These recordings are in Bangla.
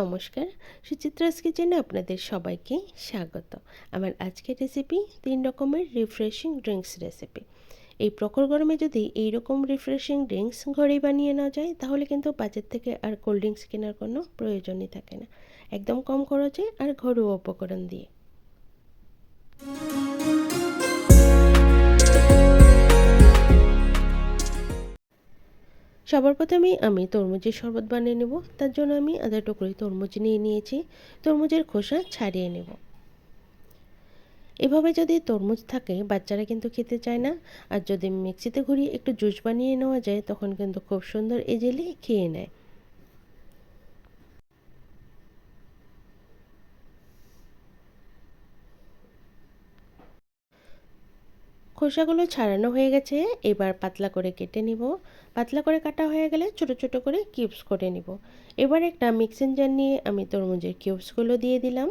নমস্কার, সুচিত্রাস কিচেনে আপনাদের সবাইকে স্বাগত। আমার আজকের রেসিপি 3 রকমের রিফ্রেশিং ড্রিঙ্কস রেসিপি। এই প্রখর গরমে যদি এই রকম রিফ্রেশিং ড্রিঙ্কস ঘরেই বানিয়ে নেওয়া যায় তাহলে কিন্তু বাজার থেকে আর কোল্ড ড্রিঙ্কস কেনার কোনো প্রয়োজনই থাকে না। একদম কম খরচে আর ঘরোয়া উপকরণ দিয়ে। সবার প্রথমেই আমি তরমুজের শরবত বানিয়ে নেব। তার জন্য আমি আধা টুকরো তরমুজ নিয়ে নিয়েছি। তরমুজের খোসা ছাড়িয়ে নেব। এভাবে যদি তরমুজ থাকে বাচ্চারা কিন্তু খেতে চায় না, আর যদি মিক্সিতে ঘুরিয়ে একটু জুস বানিয়ে নেওয়া যায় তখন কিন্তু খুব সুন্দর এজেলে খেয়ে নেয়। খোসাগুলো ছাড়ানো হয়ে গেছে, এবার পাতলা করে কেটে নিব। পাতলা করে কাটা হয়ে গেলে ছোট ছোট করে কিউবস করে নিব। এবার একটা মিক্সিং জার নিয়ে আমি তরমুজের কিউবসগুলো দিয়ে দিলাম।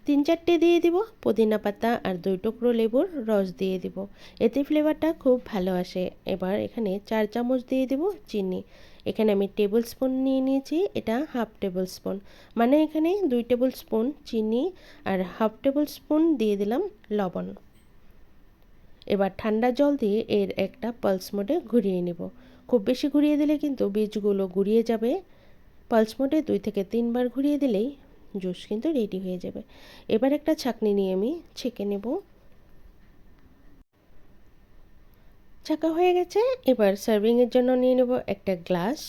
3-4টে দিয়ে দিব পুদিনা পাতা, আর 2 টুকরো লেবুর রস দিয়ে দিব। এতে ফ্লেভারটা খুব ভালো আসে। এবার এখানে 4 চামচ দিয়ে দিব চিনি। এখানে আমি টেবিল স্পুন নিয়ে নিয়েছি, এটা হাফ টেবিল স্পুন, মানে এখানে 2 টেবিল স্পুন চিনি আর হাফ টেবিল স্পুন দিয়ে দিলাম লবণ। এবার ঠান্ডা জল দিয়ে এর একটা পালস মোডে ঘুরিয়ে নেব। খুব বেশি ঘুরিয়ে দিলে কিন্তু বীজগুলো গুঁড়িয়ে যাবে। পালস মোডে 2 থেকে 3 বার ঘুরিয়ে দিলেই জুস কিন্তু রেডি হয়ে যাবে। এবার একটা ছাঁকনি নিয়ে আমি ছেঁকে নেব। ছাঁকা হয়ে গেছে। এবার সার্ভিংয়ের জন্য নিয়ে নেব একটা গ্লাস।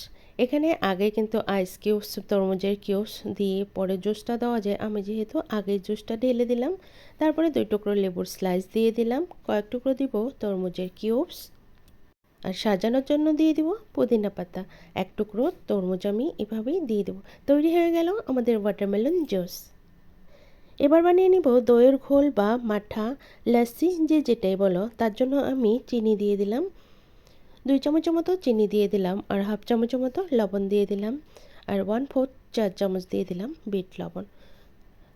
এখানে আগে কিন্তু আইস কিউবস, তরমুজের কিউবস দিয়ে পরে জুসটা দেওয়া যায়, আমি যেহেতু আগে জুসটা ঢেলে দিলাম। তারপরে 2 টুকরো লেবুর স্লাইস দিয়ে দিলাম, কয়েক টুকরো দিব তরমুজের কিউবস, আর সাজানোর জন্য দিয়ে দিব পুদিনা পাতা। 1 টুকরো তরমুজ আমি এভাবেই দিয়ে দেবো। তৈরি হয়ে গেল আমাদের ওয়াটারমেলন জুস। এবার বানিয়ে নিব দইয়ের ঘোল বা মাঠা, লাস্সি যে যেটাই বলো। তার জন্য আমি চিনি দিয়ে দিলাম, 2 চামচের মতো চিনি দিয়ে দিলাম, আর হাফ চামচের মতো লবণ দিয়ে দিলাম, আর 1/4 চা চামচ দিয়ে দিলাম বিট লবণ।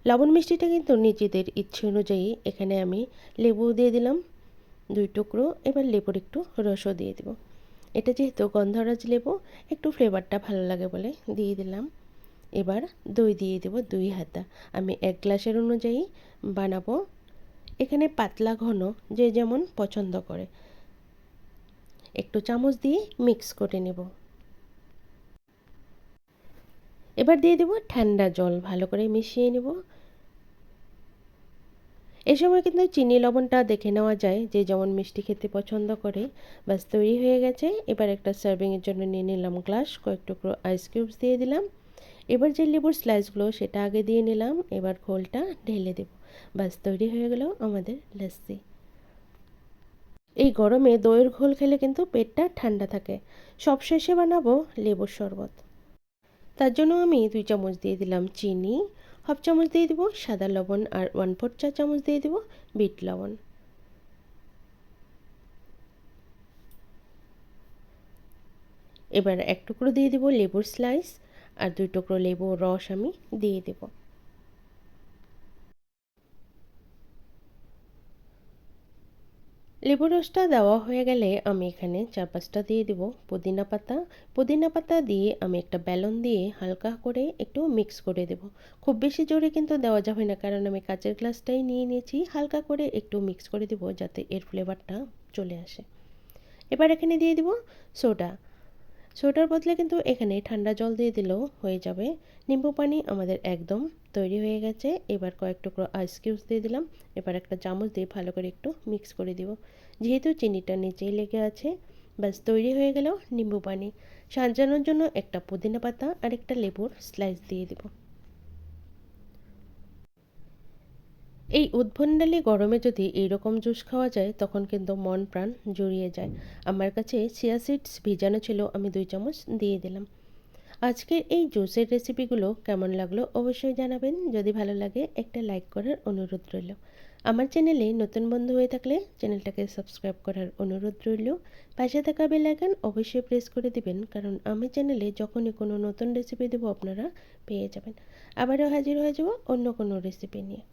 লবণ মিষ্টিটা কিন্তু নিজেদের ইচ্ছে অনুযায়ী। এখানে আমি লেবু দিয়ে দিলাম 2 টুকরো। এবার লেবুর একটু রসও দিয়ে দেব। এটা যেহেতু গন্ধরাজ লেবু, একটু ফ্লেভারটা ভালো লাগে বলে দিয়ে দিলাম। এবার দই দিয়ে দেব 2 হাতা। আমি 1 গ্লাসের অনুযায়ী বানাবো। এখানে পাতলা ঘন যে যেমন পছন্দ করে। একটু চামচ দিয়ে মিক্স করে নেব। এবার দিয়ে দেব ঠান্ডা জল, ভালো করে মিশিয়ে নেব। এ সময় কিন্তু চিনি লবণটা দেখে নেওয়া যায়, যে যেমন মিষ্টি খেতে পছন্দ করে। ব্যাস তৈরি হয়ে গেছে। এবার একটা সার্ভিংয়ের জন্য নিয়ে নিলাম গ্লাস, কয়েক টুকরো আইস কিউবস দিয়ে দিলাম। এবার যে লেবুর স্লাইসগুলো সেটা আগে দিয়ে নিলাম, এবার ঘোলটা ঢেলে দেব। ব্যাস তৈরি হয়ে গেল আমাদের লাস্সি। এই গরমে দইয়ের ঘোল খেলে কিন্তু পেটটা ঠান্ডা থাকে। সবশেষে বানাবো লেবুর শরবত। তার জন্য আমি 2 চামচ দিয়ে দিলাম চিনি, হাফ চামচ দিয়ে দিব সাদা লবণ, আর 1/4 চা চামচ দিয়ে দিব বিট লবণ। এবার 1 টুকরো দিয়ে দিব লেবুর স্লাইস, আর 2 টুকরো লেবুর রস আমি দিয়ে দেব। লেবুর রসটা দেওয়া হয়ে গেলে আমি এখানে 4-5টা দিয়ে দিব পুদিনা পাতা। পুদিনা পাতা দিয়ে আমি একটা বেলন দিয়ে হালকা করে একটু মিক্স করে দেব। খুব বেশি জোরে কিন্তু দেওয়া যাবে না, কারণ আমি কাঁচের গ্লাসটাই নিয়ে নিয়েছি। হালকা করে একটু মিক্স করে দেব যাতে এর ফ্লেভারটা চলে আসে। এবার এখানে দিয়ে দিব সোডা। সোডার বদলে কিন্তু এখানে ঠান্ডা জল দিয়ে দিলেও হয়ে যাবে। নিম্বু পানি আমাদের একদম তৈরি হয়ে গেছে। এবার কয়েক টুকরো আইস কিউবস দিয়ে দিলাম। এবার একটা চামচ দিয়ে ভালো করে একটু মিক্স করে দিব, যেহেতু চিনিটা নিচেই লেগে আছে। ব্যাস তৈরি হয়ে গেল নিম্বু পানি। সাজানোর জন্য একটা পুদিনা পাতা আর একটা লেবুর স্লাইস দিয়ে দেব। এই উদ্ভণ্ডালী গরমে যদি এইরকম জুস খাওয়া যায় তখন কিন্তু মন প্রাণ জুড়িয়ে যায়। আমার কাছে চিয়া সিডস ভিজানো ছিল, আমি 2 চামচ দিয়ে দিলাম। আজকের এই জুসের রেসিপিগুলো কেমন লাগলো অবশ্যই জানাবেন। যদি ভালো লাগে একটা লাইক করার অনুরোধ রইল। আমার চ্যানেলে নতুন বন্ধু হয়ে থাকলে চ্যানেলটাকে সাবস্ক্রাইব করার অনুরোধ রইল। পাশে থাকা বেল আইকন অবশ্যই প্রেস করে দিবেন, কারণ আমি চ্যানেলে যখনই কোনো নতুন রেসিপি দেবো আপনারা পেয়ে যাবেন। আবারও হাজির হয়ে যাব অন্য কোনো রেসিপি নিয়ে।